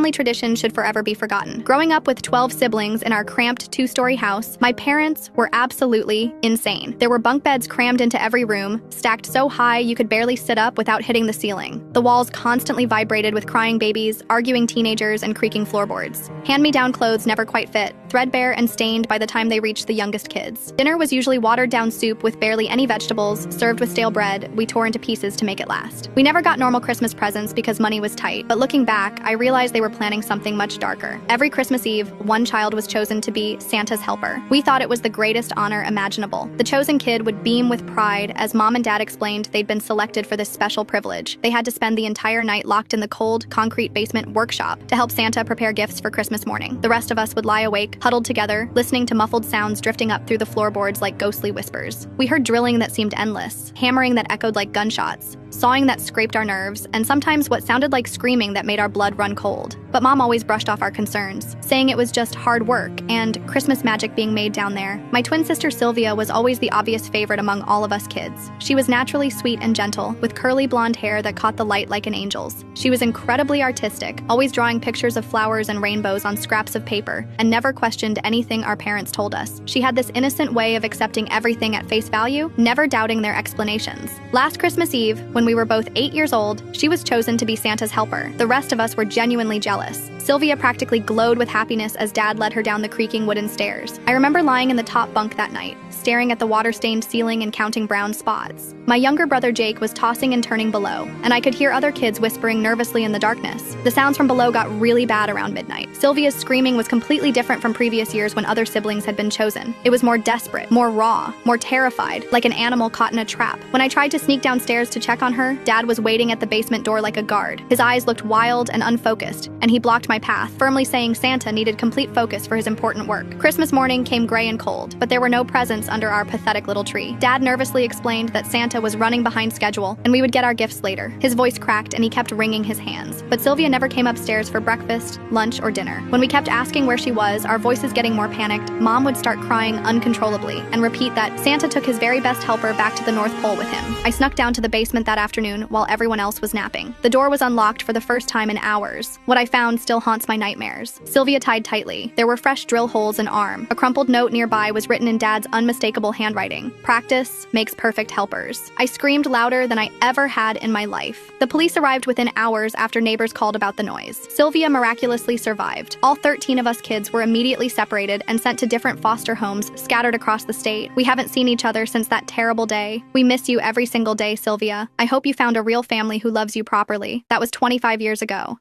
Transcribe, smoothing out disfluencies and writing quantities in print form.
family tradition should forever be forgotten. Growing up with 12 siblings in our cramped 2-story house, my parents were absolutely insane. There were bunk beds crammed into every room, stacked so high you could barely sit up without hitting the ceiling. The walls constantly vibrated with crying babies, arguing teenagers, and creaking floorboards. Hand-me-down clothes never quite fit, threadbare and stained by the time they reached the youngest kids. Dinner was usually watered-down soup with barely any vegetables, served with stale bread we tore into pieces to make it last. We never got normal Christmas presents because money was tight, but looking back, I realized they were planning something much darker. Every Christmas Eve, one child was chosen to be Santa's helper. We thought it was the greatest honor imaginable. The chosen kid would beam with pride as Mom and Dad explained they'd been selected for this special privilege. They had to spend the entire night locked in the cold, concrete basement workshop to help Santa prepare gifts for Christmas morning. The rest of us would lie awake, huddled together, listening to muffled sounds drifting up through the floorboards like ghostly whispers. We heard drilling that seemed endless, hammering that echoed like gunshots, sawing that scraped our nerves, and sometimes what sounded like screaming that made our blood run cold. But Mom always brushed off our concerns, saying it was just hard work and Christmas magic being made down there. My twin sister Sylvia was always the obvious favorite among all of us kids. She was naturally sweet and gentle, with curly blonde hair that caught the light like an angel's. She was incredibly artistic, always drawing pictures of flowers and rainbows on scraps of paper, and never questioned anything our parents told us. She had this innocent way of accepting everything at face value, never doubting their explanations. Last Christmas Eve, when we were both 8 years old, she was chosen to be Santa's helper. The rest of us were genuinely jealous. Sylvia practically glowed with happiness as Dad led her down the creaking wooden stairs. I remember lying in the top bunk that night, staring at the water-stained ceiling and counting brown spots. My younger brother Jake was tossing and turning below, and I could hear other kids whispering nervously in the darkness. The sounds from below got really bad around midnight. Sylvia's screaming was completely different from previous years when other siblings had been chosen. It was more desperate, more raw, more terrified, like an animal caught in a trap. When I tried to sneak downstairs to check on her, Dad was waiting at the basement door like a guard. His eyes looked wild and unfocused, and he blocked my path, firmly saying Santa needed complete focus for his important work. Christmas morning came gray and cold, but there were no presents under our pathetic little tree. Dad nervously explained that Santa was running behind schedule, and we would get our gifts later. His voice cracked, and he kept wringing his hands. But Sylvia never came upstairs for breakfast, lunch, or dinner. When we kept asking where she was, our voices getting more panicked, Mom would start crying uncontrollably and repeat that Santa took his very best helper back to the North Pole with him. I snuck down to the basement that afternoon while everyone else was napping. The door was unlocked for the first time in hours. What I found still haunts my nightmares. Sylvia tied tightly. There were fresh drill holes in arm. A crumpled note nearby was written in Dad's unmistakable handwriting. Practice makes perfect helpers. I screamed louder than I ever had in my life. The police arrived within hours after neighbors called about the noise. Sylvia miraculously survived. All 13 of us kids were immediately separated and sent to different foster homes scattered across the state. We haven't seen each other since that terrible day. We miss you every single day, Sylvia. I hope you found a real family who loves you properly. That was 25 years ago.